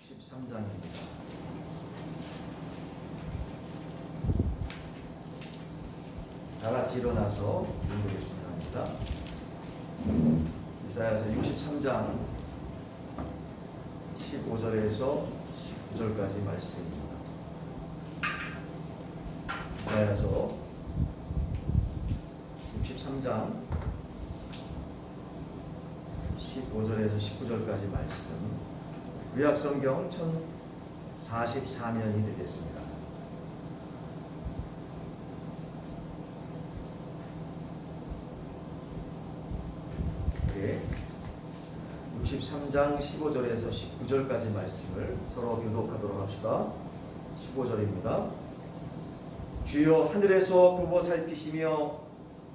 63장입니다. 다 같이 일어나서 읽겠습니다. 이사야서 63장 15절에서 19절까지 말씀입니다. 이사야서 63장 15절에서 19절까지 말씀, 구약성경 1044면이 되겠습니다. 네, 63장 15절에서 19절까지 말씀을 서로 교독하도록 합시다. 15절입니다. 주여 하늘에서 굽어 살피시며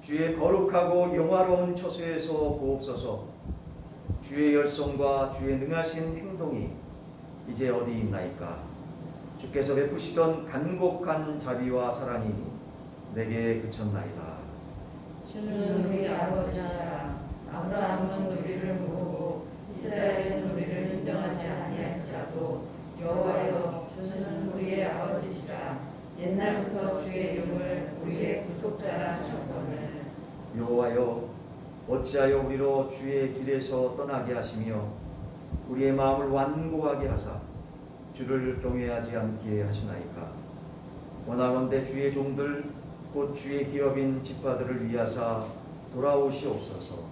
주의 거룩하고 영화로운 처소에서 보옵소서. 주의 열성과 주의 능하신 행동이 이제 어디 있나이까. 주께서 베푸시던 간곡한 자비와 사랑이 내게 그쳤나이다. 주는 우리 아버지시라. 아브라함은 우리를 모으고 이스라엘은 우리를 인정하지 아니할지라도 여호와여, 주는 우리의 아버지시라. 옛날부터 주의 이름을 우리의 구속자라 하셨거늘. 여호와여, 어찌하여 우리로 주의 길에서 떠나게 하시며 우리의 마음을 완고하게 하사 주를 경외하지 않게 하시나이까. 원하건대 주의 종들 곧 주의 기업인 지파들을 위하사 돌아오시옵소서.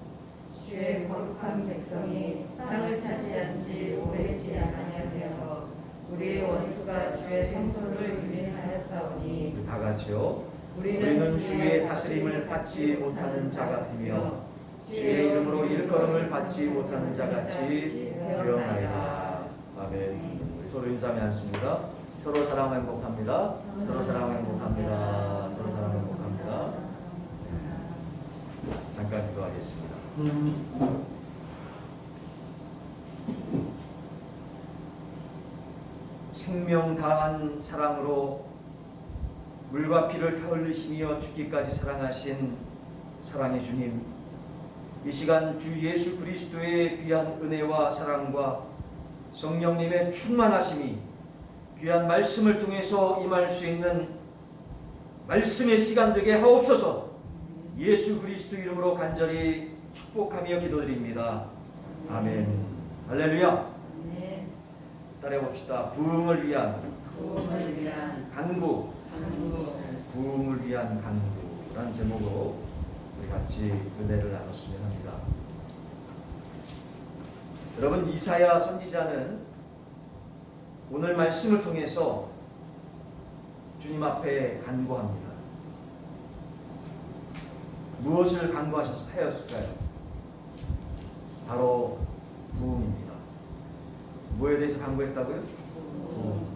주의 거룩한 백성이 땅을 차지한 지 오래지 아니하여서 우리의 원수가 주의 생소를 유린하였사오니. 다 같이요. 우리는 주의 다스림을 받지 못하는 자 같으며 주의 이름으로 일컬음을 받지 못하는 자 같이 되었나이다. 아멘. 우리 서로 인사하며 앉습니다. 서로 사랑 행복합니다. 서로 사랑 행복합니다. 서로 사랑 행복합니다. 잠깐 기도하겠습니다. 생명 다한 사랑으로 물과 피를 다 흘리시며 죽기까지 사랑하신 사랑의 주님, 이 시간 주 예수 그리스도의 귀한 은혜와 사랑과 성령님의 충만하심이 귀한 말씀을 통해서 임할 수 있는 말씀의 시간 되게 하옵소서. 예수 그리스도 이름으로 간절히 축복하며 기도드립니다. 아멘. 할렐루야. 따라해봅시다. 부흥을 위한 간구, 부흥을 위한 간구라는 제목으로 우리 같이 은혜를 나눴으면 합니다. 여러분, 이사야 선지자는 오늘 말씀을 통해서 주님 앞에 간구합니다. 무엇을 간구하였을까요? 바로 부흥입니다. 뭐에 대해서 간구했다고요? 부흥.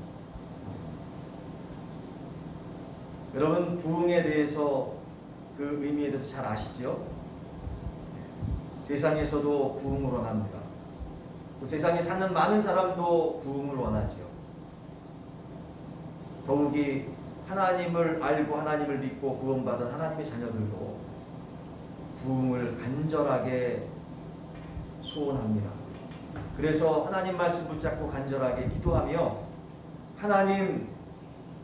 여러분, 부흥에 대해서 그 의미에 대해서 잘 아시죠? 세상에서도 부흥을 원합니다. 세상에 사는 많은 사람도 부흥을 원하지요. 더욱이 하나님을 알고 하나님을 믿고 구원받은 하나님의 자녀들도 부흥을 간절하게 소원합니다. 그래서 하나님 말씀 붙잡고 간절하게 기도하며 하나님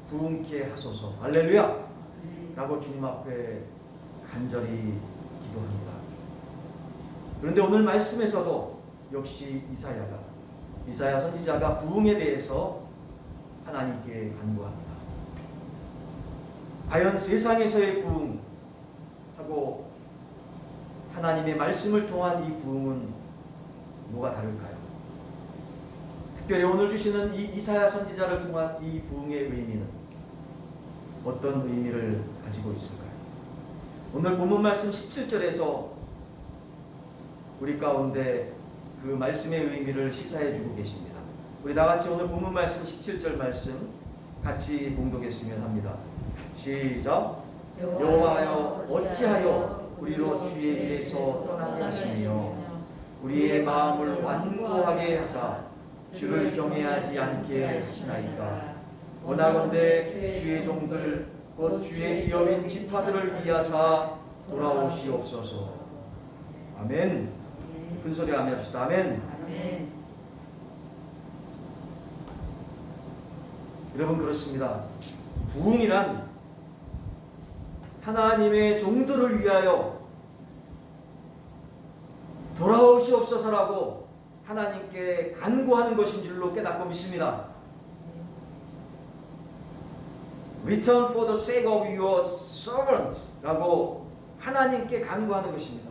부흥케 하소서, 할렐루야! 라고 주님 앞에 간절히 기도합니다. 그런데 오늘 말씀에서도 역시 이사야 선지자가 부흥에 대해서 하나님께 간구합니다. 과연 세상에서의 부흥하고 하나님의 말씀을 통한 이 부흥은 뭐가 다를까요? 특별히 오늘 주시는 이 이사야 선지자를 통한 이 부흥의 의미는 어떤 의미를 가지고 있을까요? 오늘 본문 말씀 17절에서 우리 가운데 그 말씀의 의미를 시사해 주고 계십니다. 우리 다같이 오늘 본문 말씀 17절 말씀 같이 봉독했으면 합니다. 시작. 여호와여, 어찌하여 우리로 주의 길에서 떠나게 하시며 우리의 마음을 완고하게 하사 주를 경외하지 않게 하시나이까. 원하건대 주의 종들 곧 주의 기업인 지파들을 위하사 돌아오시옵소서. 아멘. 큰 소리 아멘 합시다. 아멘. 여러분 그렇습니다. 부흥이란 하나님의 종들을 위하여 돌아오시옵소서라고 하나님께 간구하는 것인 줄로 깨닫고 믿습니다. Return for the sake of your servants 라고 하나님께 간구하는 것입니다.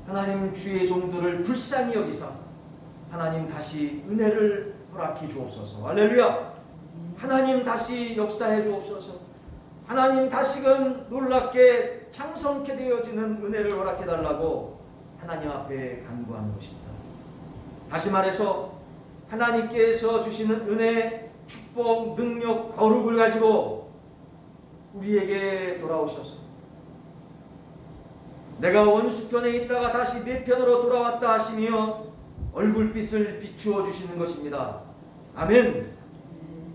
하나님 주의 종들을 불쌍히 여기사 하나님 다시 은혜를 허락해 주옵소서. 할렐루야. 하나님 다시 역사해 주옵소서. 하나님 다시금 놀랍게 창성케 되어지는 은혜를 허락해 달라고 하나님 앞에 간구하는 것입니다. 다시 말해서 하나님께서 주시는 은혜, 축복, 능력, 거룩을 가지고 우리에게 돌아오셔서 내가 원수편에 있다가 다시 내 편으로 돌아왔다 하시며 얼굴빛을 비추어 주시는 것입니다. 아멘.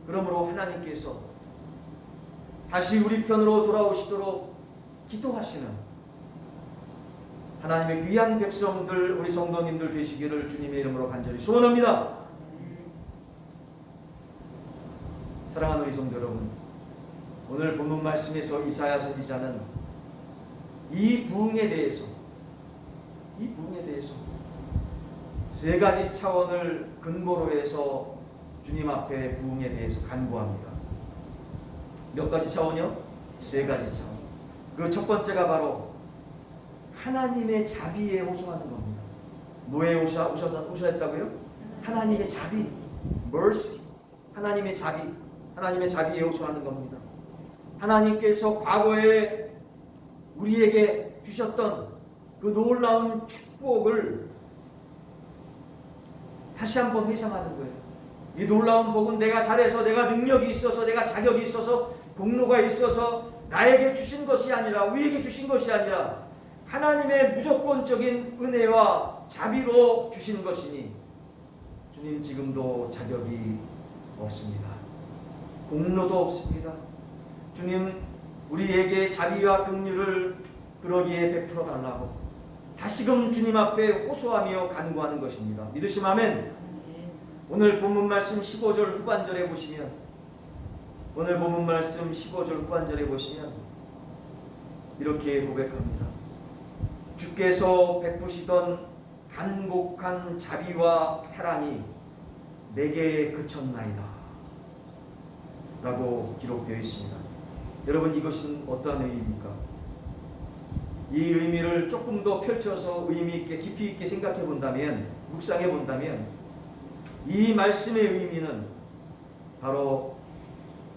그러므로 하나님께서 다시 우리 편으로 돌아오시도록 기도하시는 하나님의 귀한 백성들, 우리 성도님들 되시기를 주님의 이름으로 간절히 소원합니다. 사랑하는 우리 성도 여러분, 오늘 본문 말씀에서 이사야 선지자는 이 부흥에 대해서 세 가지 차원을 근거로 해서 주님 앞에 부흥에 대해서 간구합니다. 몇 가지 차원이요? 세 가지 차원. 그 첫 번째가 바로 하나님의 자비에 호소하는 겁니다. 뭐에 호소했다고요? 하나님의 자비, mercy, 하나님의 자비에 호소하는 겁니다. 하나님께서 과거에 우리에게 주셨던 그 놀라운 축복을 다시 한번 회상하는 거예요. 이 놀라운 복은 내가 잘해서, 내가 능력이 있어서, 내가 자격이 있어서, 공로가 있어서 나에게 주신 것이 아니라, 우리에게 주신 것이 아니라 하나님의 무조건적인 은혜와 자비로 주신 것이니 주님 지금도 자격이 없습니다. 공로도 없습니다. 주님 우리에게 자비와 긍휼을 그러기에 베풀어 달라고 다시금 주님 앞에 호소하며 간구하는 것입니다. 믿으시면 아멘. 오늘 본문 말씀 15절 후반절에 보시면 이렇게 고백합니다. 주께서 베푸시던 간곡한 자비와 사랑이 내게 그쳤나이다 라고 기록되어 있습니다. 여러분 이것은 어떠한 의미입니까? 이 의미를 조금 더 펼쳐서 의미 있게 깊이 있게 생각해 본다면, 묵상해 본다면 이 말씀의 의미는 바로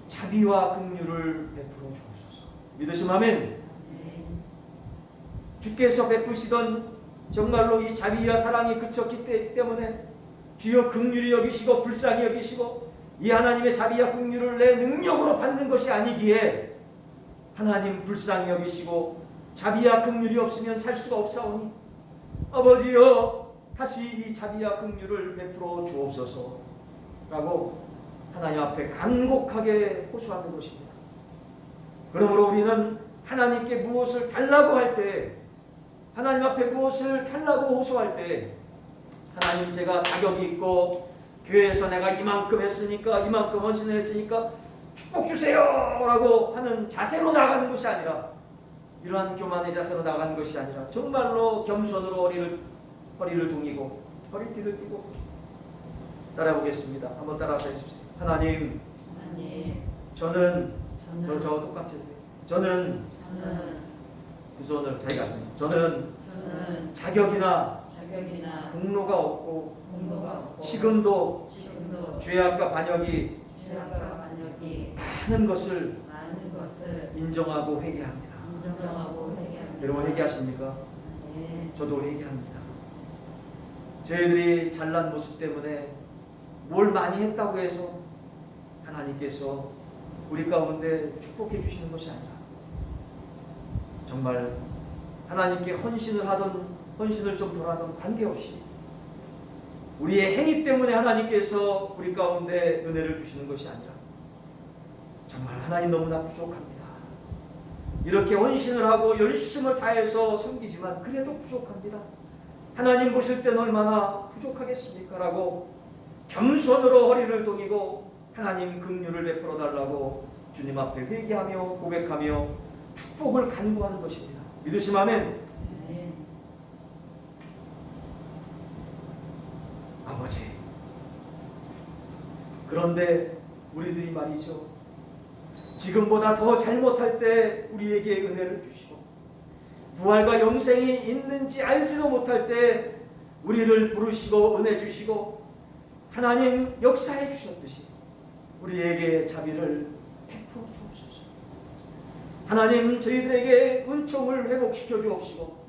자비와 긍휼을 베풀어 주옵소서. 믿으시면 아멘. 주께서 베푸시던 정말로 이 자비와 사랑이 그쳤기 때문에 주여 긍휼히 여기시고 불쌍히 여기시고 이 하나님의 자비와 긍휼을 내 능력으로 받는 것이 아니기에 하나님 불쌍히 여기시고 자비와 긍휼이 없으면 살 수가 없사오니 아버지여 다시 이 자비와 긍휼을 베풀어 주옵소서 라고 하나님 앞에 간곡하게 호소하는 것입니다. 그러므로 우리는 하나님께 무엇을 달라고 할 때, 하나님 앞에 무엇을 달라고 호소할 때 하나님 제가 자격이 있고 교회에서 내가 이만큼 했으니까, 이만큼 헌신을 했으니까 축복 주세요 라고 하는 자세로 나가는 것이 아니라, 이러한 교만의 자세로 나가는 것이 아니라 정말로 겸손으로 허리를 동이고 허리띠를 띠고 따라보겠습니다. 한번 따라서 해주십시오. 하나님, 저는 저와 똑같이 하세요. 저는 두 손을 자기 가슴. 저는 자격이나 공로가 없고 지금도 죄악과 반역이 많은 것을 인정하고 회개합니다. 여러분 회개하십니까? 저도 회개합니다. 저희들이 잘난 모습 때문에 뭘 많이 했다고 해서 하나님께서 우리 가운데 축복해 주시는 것이 아니라 정말 하나님께 헌신을 하던 헌신을 좀 덜 하던 관계없이 우리의 행위 때문에 하나님께서 우리 가운데 은혜를 주시는 것이 아니라 정말 하나님 너무나 부족합니다. 이렇게 헌신을 하고 열심을 다해서 섬기지만 그래도 부족합니다. 하나님 보실 때는 얼마나 부족하겠습니까? 라고 겸손으로 허리를 동이고 하나님 긍휼을 베풀어 달라고 주님 앞에 회개하며 고백하며 축복을 간구하는 것입니다. 믿으시면 아멘. 아버지, 그런데 우리들이 말이죠, 지금보다 더 잘못할 때 우리에게 은혜를 주시고 부활과 영생이 있는지 알지도 못할 때 우리를 부르시고 은혜 주시고 하나님 역사해 주셨듯이 우리에게 자비를 베풀어 주옵소서. 하나님, 저희들에게 은총을 회복시켜 주옵시고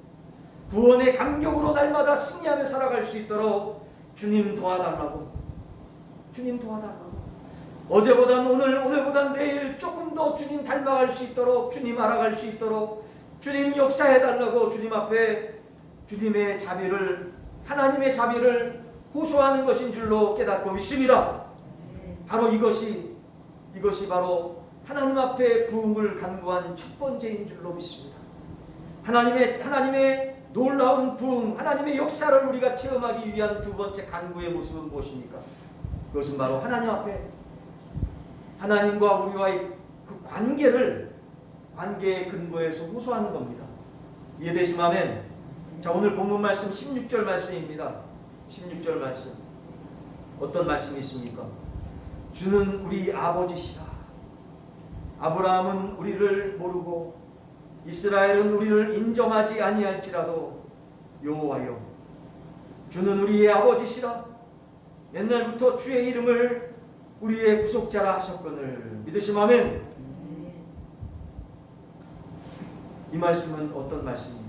구원의 감격으로 날마다 승리하며 살아갈 수 있도록 주님 도와달라고, 주님 도와달라고, 어제보단 오늘, 오늘보단 내일 조금 더 주님 닮아갈 수 있도록, 주님 알아갈 수 있도록 주님 역사해달라고 주님 앞에 주님의 자비를, 하나님의 자비를 호소하는 것인 줄로 깨닫고 믿습니다. 바로 이것이 바로 하나님 앞에 부흥을 간구한 첫 번째인 줄로 믿습니다. 하나님의 놀라운 부흥, 하나님의 역사를 우리가 체험하기 위한 두 번째 간구의 모습은 무엇입니까? 그것은 바로 하나님 앞에 하나님과 우리와의 그 관계의 근거에서 호소하는 겁니다. 이해되시면 아멘. 자, 오늘 본문 말씀 16절 말씀입니다. 16절 말씀. 어떤 말씀이 있습니까? 주는 우리 아버지시라. 아브라함은 우리를 모르고 이스라엘은 우리를 인정하지 아니할지라도 여호와여, 주는 우리의 아버지시라. 옛날부터 주의 이름을 우리의 구속자라 하셨거늘. 믿으시면 아멘. 이 말씀은 어떤 말씀입니까?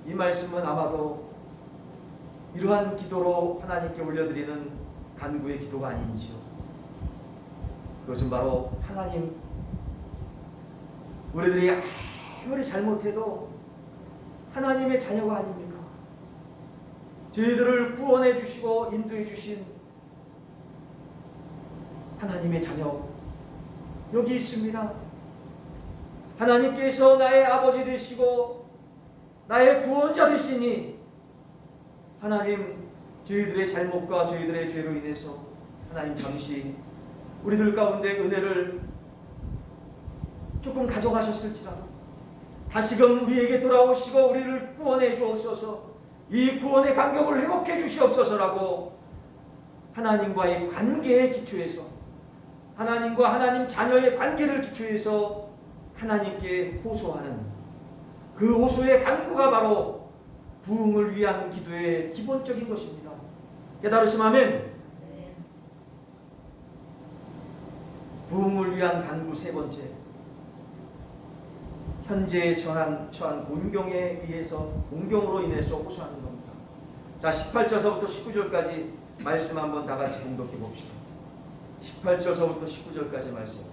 이 말씀은 아마도 이러한 기도로 하나님께 올려드리는 간구의 기도가 아닌지요. 그것은 바로 하나님, 우리들이 아무리 잘못해도 하나님의 자녀가 아닙니까? 저희들을 구원해 주시고 인도해 주신 하나님의 자녀 여기 있습니다. 하나님께서 나의 아버지 되시고 나의 구원자 되시니 하나님, 저희들의 잘못과 저희들의 죄로 인해서 하나님 잠시 우리들 가운데 은혜를 조금 가져가셨을지라도 다시금 우리에게 돌아오시고 우리를 구원해 주옵소서, 이 구원의 감격을 회복해 주시옵소서라고 하나님과의 관계의 기초에서, 하나님과 하나님 자녀의 관계를 기초해서 하나님께 호소하는 그 호소의 간구가 바로 부흥을 위한 기도의 기본적인 것입니다. 깨달으시면 아멘. 부흥을 위한 간구 세 번째, 현재에 처한 곤경에 의해서, 곤경으로 인해서 호소하는 겁니다. 자, 18절서부터 19절까지 말씀 한번 다 같이 공독해 봅시다. 18절서부터 19절까지 말씀.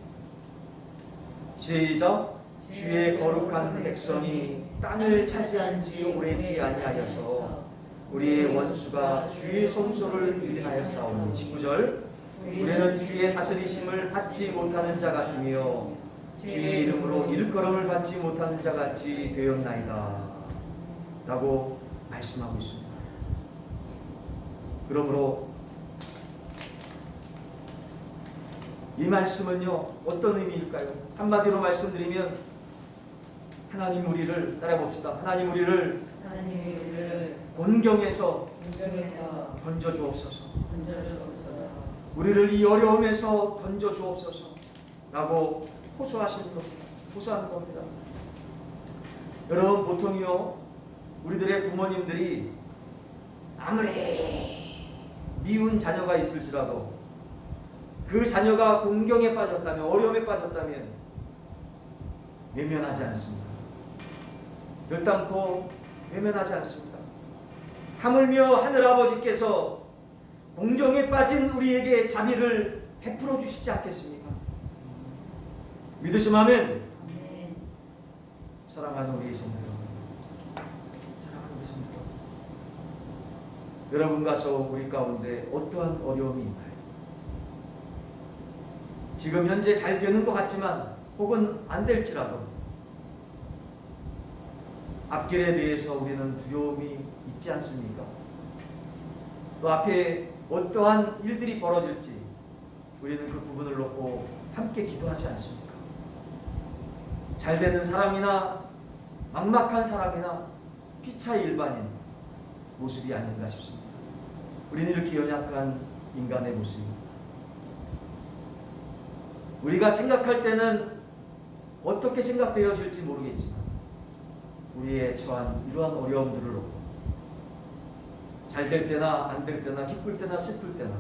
시작. 주의 거룩한 백성이 땅을 차지한 지 오래지 아니하여서 우리의 원수가 주의 성소를 유린하였사오니. 19절. 우리는 주의 다스리심을 받지 못하는 자 같으며 주의 이름으로 일컬음을 받지 못하는 자 같이 되었나이다 라고 말씀하고 있습니다. 그러므로 이 말씀은요, 어떤 의미일까요? 한마디로 말씀드리면 하나님 우리를, 따라해봅시다. 하나님 우리를 곤경에서 건져주옵소서. 우리를 이 어려움에서 건져주옵소서 라고 호소하시는 겁니다. 호소하는 겁니다. 여러분, 보통이요, 우리들의 부모님들이 아무리 미운 자녀가 있을지라도 그 자녀가 곤경에 빠졌다면, 어려움에 빠졌다면 외면하지 않습니다. 결단코 외면하지 않습니다. 하물며 하늘아버지께서 곤경에 빠진 우리에게 자비를 베풀어 주시지 않겠습니까? 믿으시면 아멘. 사랑하는 우리 성도 여러분, 여러분과 저 우리 가운데 어떠한 어려움이 있나요? 지금 현재 잘 되는 것 같지만 혹은 안 될지라도 앞길에 대해서 우리는 두려움이 있지 않습니까? 또 앞에 어떠한 일들이 벌어질지 우리는 그 부분을 놓고 함께 기도하지 않습니까? 잘 되는 사람이나 막막한 사람이나 피차 일반인 모습이 아닌가 싶습니다. 우리는 이렇게 연약한 인간의 모습입니다. 우리가 생각할 때는 어떻게 생각되어질지 모르겠지만 우리의 처한 이러한 어려움들을 놓고 잘 될 때나 안 될 때나 기쁠 때나 슬플 때나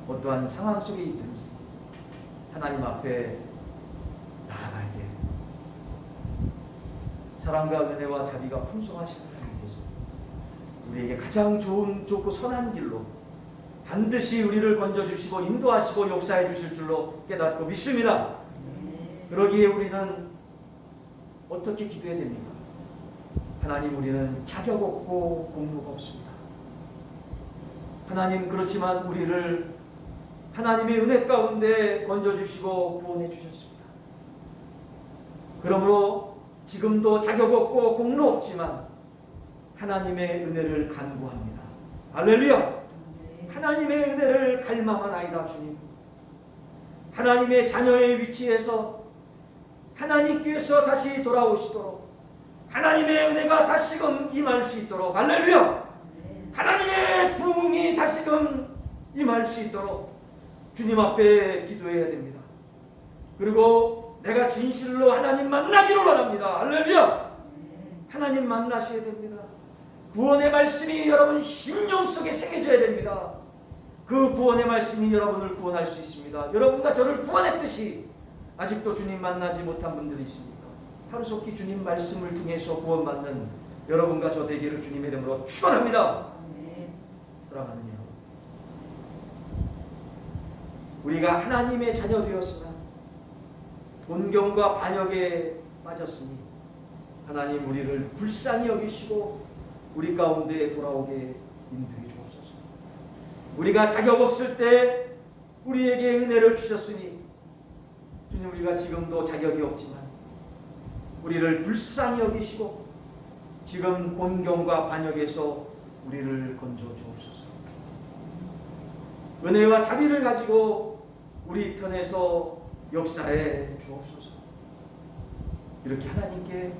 어떠한 상황 속에 있든지 하나님 앞에 나아갈 때 사랑과 은혜와 자비가 풍성하신 하나님께서 우리에게 가장 좋고 선한 길로 반드시 우리를 건져주시고 인도하시고 역사해 주실 줄로 깨닫고 믿습니다. 그러기에 우리는 어떻게 기도해야 됩니까? 하나님, 우리는 자격 없고 공로가 없습니다. 하나님, 그렇지만 우리를 하나님의 은혜 가운데 건져주시고 구원해 주셨습니다. 그러므로 지금도 자격 없고 공로 없지만 하나님의 은혜를 간구합니다. 할렐루야! 하나님의 은혜를 갈망하나이다. 주님, 하나님의 자녀의 위치에서 하나님께서 다시 돌아오시도록 하나님의 은혜가 다시금 임할 수 있도록, 할렐루야! 하나님의 부흥이 다시금 임할 수 있도록 주님 앞에 기도해야 됩니다. 그리고 내가 진실로 하나님 만나기를 원합니다. 할렐루야! 하나님 만나셔야 됩니다. 구원의 말씀이 여러분 심령 속에 새겨져야 됩니다. 그 구원의 말씀이 여러분을 구원할 수 있습니다. 여러분과 저를 구원했듯이 아직도 주님 만나지 못한 분들이 있습니까? 하루속히 주님 말씀을 통해서 구원받는 여러분과 저 되기를 주님의 이름으로 축원합니다. 사랑하는 여러분, 우리가 하나님의 자녀 되었으나 곤경과 반역에 빠졌으니 하나님 우리를 불쌍히 여기시고 우리 가운데 돌아오게 인도해 주옵소서. 우리가 자격 없을 때 우리에게 은혜를 주셨으니 주님, 우리가 지금도 자격이 없지만 우리를 불쌍히 여기시고 지금 곤경과 반역에서 우리를 건져 주옵소서. 은혜와 자비를 가지고 우리 편에서 역사해 주옵소서. 이렇게 하나님께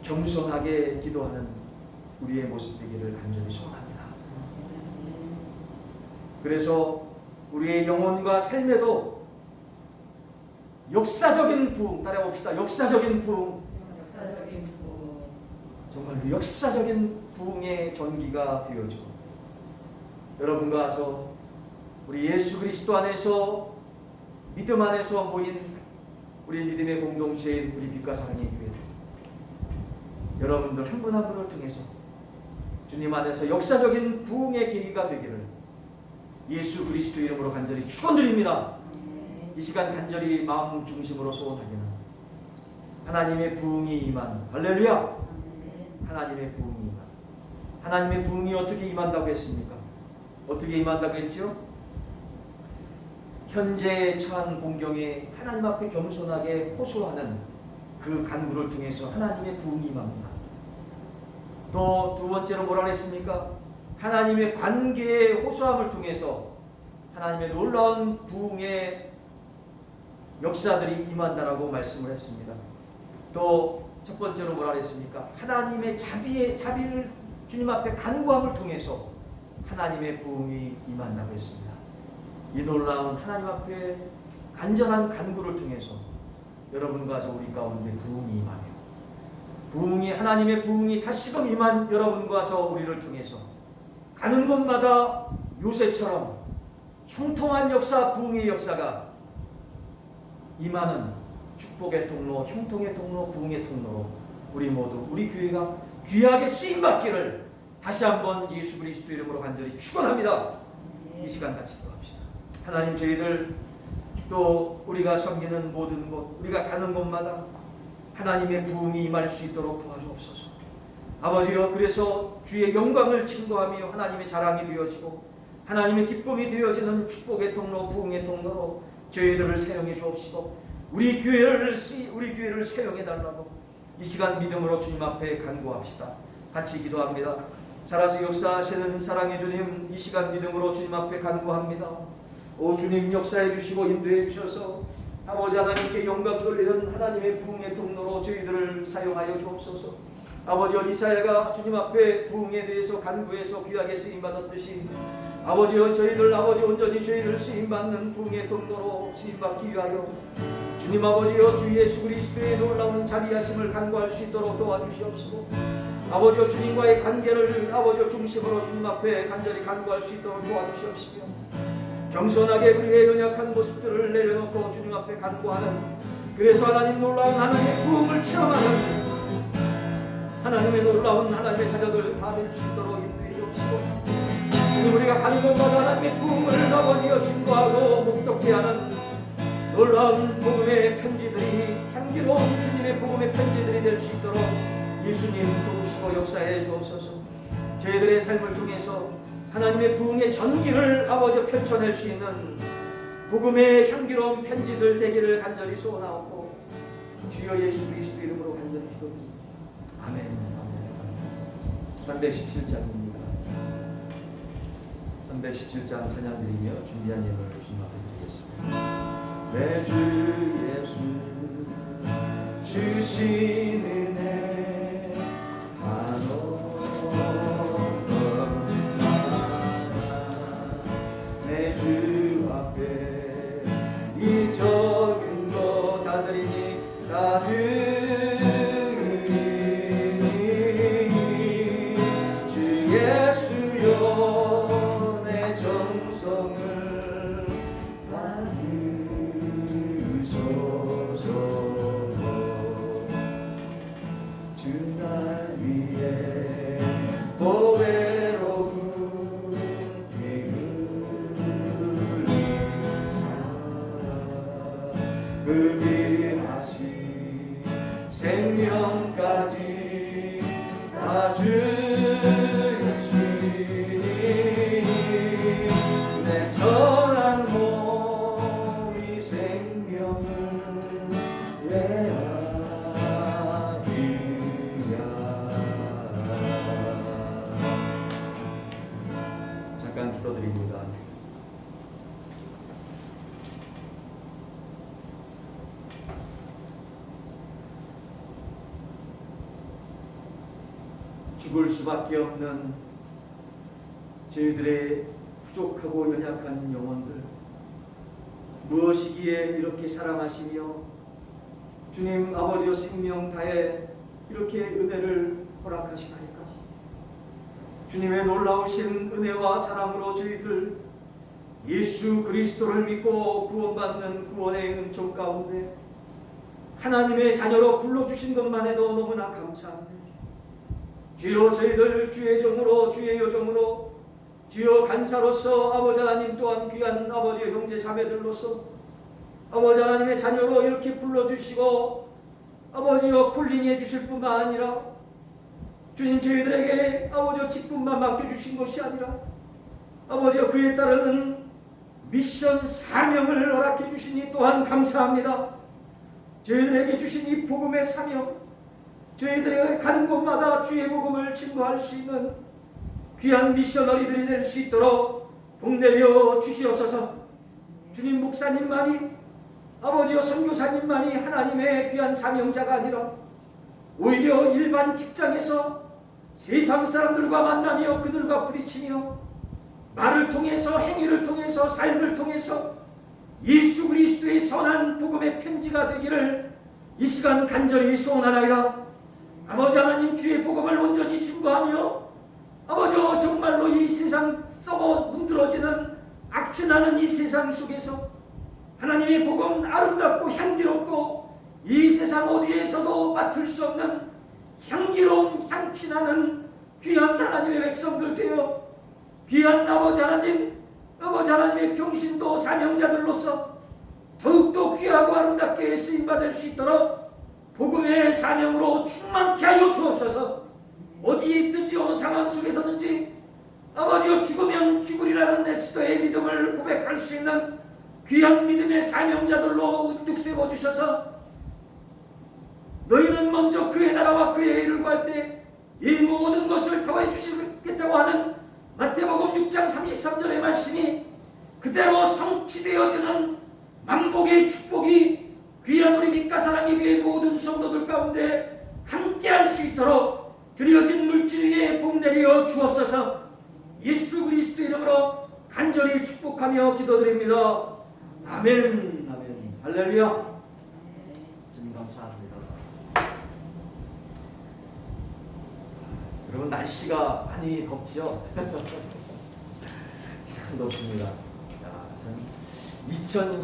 겸손하게 기도하는 우리의 모습 되기를 간절히 소원합니다. 그래서 우리의 영혼과 삶에도 역사적인 부흥, 따라봅시다. 역사적인 부흥. 정말 역사적인 부흥의 전기가 되어지고 여러분과 저 우리 예수 그리스도 안에서 믿음 안에서 모인 우리 믿음의 공동체인 우리 빛과 사랑의 교회, 여러분들 한 분 한 분을 통해서 주님 안에서 역사적인 부흥의 계기가 되기를 예수 그리스도 이름으로 간절히 축원드립니다. 이 시간 간절히 마음 중심으로 소원하기는 하나님의 부흥이 임한, 할렐루야! 하나님의 부흥이 임한, 하나님의 부흥이 어떻게 임한다고 했습니까? 어떻게 임한다고 했죠? 현재에 처한 공경에 하나님 앞에 겸손하게 호소하는 그 간구를 통해서 하나님의 부흥이 임합니다. 또 두 번째로 뭐라 했습니까? 하나님의 관계의 호소함을 통해서 하나님의 놀라운 부흥의 역사들이 임한다라고 말씀을 했습니다. 또 첫 번째로 뭐라 했습니까? 하나님의 자비를 주님 앞에 간구함을 통해서 하나님의 부흥이 임한다고 했습니다. 이 놀라운 하나님 앞에 간절한 간구를 통해서 여러분과 저 우리 가운데 부흥이 임하며 부흥이, 하나님의 부흥이 다시금 임한 여러분과 저 우리를 통해서 가는 곳마다 요셉처럼 형통한 역사, 부흥의 역사가 임하는 축복의 통로, 형통의 통로, 부흥의 통로로 우리 모두, 우리 교회가 귀하게 쓰임받기를 다시 한번 예수 그리스도 이름으로 간절히 축원합니다. 이 시간 같이 기도합시다. 하나님, 저희들 또 우리가 섬기는 모든 곳, 우리가 가는 곳마다 하나님의 부흥이 임할 수 있도록 도와주옵소서. 아버지여, 그래서 주의 영광을 증거하며 하나님의 자랑이 되어지고 하나님의 기쁨이 되어지는 축복의 통로, 부흥의 통로로 저희들을 사용해 주옵시고 우리 교회를 사용해 달라고 이 시간 믿음으로 주님 앞에 간구합시다. 같이 기도합니다. 살아서 역사하시는 사랑의 주님, 이 시간 믿음으로 주님 앞에 간구합니다. 오 주님, 역사해 주시고 인도해 주셔서 아버지 하나님께 영광 돌리는 하나님의 부흥의 통로로 저희들을 사용하여 주옵소서. 아버지여, 이사야가 주님 앞에 부흥에 대해서 간구해서 귀하게 쓰임받았듯이 아버지여, 저희들 아버지 온전히 저희들 쓰임받는 부흥의 통로로 쓰임받기 위하여 주님 아버지여, 주 예수 그리스도의 놀라운 자비하심을 간구할 수 있도록 도와주시옵소서. 아버지여, 주님과의 관계를 아버지여 중심으로 주님 앞에 간절히 간구할 수 있도록 도와주시옵시며, 겸손하게 우리의 연약한 모습들을 내려놓고 주님 앞에 간구하는, 그래서 하나님 놀라운 하나님의 부흥을 체험하는 하나님의 놀라운 하나님의 자녀들 다 될 수 있도록 인도해 주옵시고, 주님, 우리가 가는 곳마다 하나님의 부흥을 아버지여 증거하고 목독케 하는 놀라운 복음의 편지들이, 향기로운 주님의 복음의 편지들이 될 수 있도록 예수님 도우시고 역사해 주옵소서. 저희들의 삶을 통해서 하나님의 부흥의 전기를 아버지 펼쳐낼 수 있는 복음의 향기로운 편지들 되기를 간절히 소원하옵고, 주여 예수 그리스도 이름으로 간절히 기도드립니다. 아멘. 317장입니다. 317장 찬양드리며 준비한 예물을 주님 앞에 드리겠습니다. 내 주 예수 주신 은혜 내 주 앞에 이 적은 것 다 드리니 다 드리니 주 예수여 내 정성을 받으소서. 주 날 위해 보배로 의비하시 생명까지 다 주시니 내 천한 몸 이 생명을 외하리라. 잠깐 기도드립니다. 죽을 수밖에 없는 저희들의 부족하고 연약한 영혼들, 무엇이기에 이렇게 사랑하시며 주님 아버지의 생명 다해 이렇게 은혜를 허락하시나이까. 주님의 놀라우신 은혜와 사랑으로 저희들 예수 그리스도를 믿고 구원받는 구원의 은총 가운데 하나님의 자녀로 불러주신 것만 해도 너무나 감사합니다. 주여, 저희들 주의 종으로 주의 여종으로 주여 간사로서 아버지 하나님 또한 귀한 아버지의 형제 자매들로서 아버지 하나님의 자녀로 이렇게 불러주시고 아버지여 콜링해 주실 뿐만 아니라 주님 저희들에게 아버지여 직분만 맡겨주신 것이 아니라 아버지여 그에 따르는 미션 사명을 허락해 주시니 또한 감사합니다. 저희들에게 주신 이 복음의 사명, 저희들이 가는 곳마다 주의 복음을 증거할 수 있는 귀한 미셔너리들이 될 수 있도록 복내려 주시옵소서. 주님, 목사님만이 아버지여 선교사님만이 하나님의 귀한 사명자가 아니라 오히려 일반 직장에서 세상 사람들과 만나며 그들과 부딪히며 말을 통해서 행위를 통해서 삶을 통해서 예수 그리스도의 선한 복음의 편지가 되기를 이 시간 간절히 소원하나이다. 아버지 하나님, 주의 복음을 온전히 증거하며 아버지여 정말로 이 세상 썩어 문드러지는 악취나는 이 세상 속에서 하나님의 복음 아름답고 향기롭고 이 세상 어디에서도 맡을 수 없는 향기로운 향취나는 귀한 하나님의 백성들 되어 귀한 아버지 하나님, 아버지 하나님의 평신도 사명자들로서 더욱더 귀하고 아름답게 쓰임받을 수 있도록 복음의 사명으로 충만케 하여 주옵소서. 어디에 있든지 어느 상황 속에서든지 아버지여 죽으면 죽으리라는 에스더의 믿음을 고백할 수 있는 귀한 믿음의 사명자들로 우뚝 세워주셔서 너희는 먼저 그의 나라와 그의 일을 구할 때 이 모든 것을 더해 주시겠다고 하는 마태복음 6장 33절의 말씀이 그대로 성취되어지는 만복의 축복이 귀한 우리 밑가사랑의 교회 모든 성도들 가운데 함께할 수 있도록 드려진 물질 위에 복 내려 주옵소서. 예수 그리스도 이름으로 간절히 축복하며 기도드립니다. 아멘. 아멘. 할렐루야. 주님 감사합니다. 여러분 날씨가 많이 덥죠? 참 덥습니다. 야, 전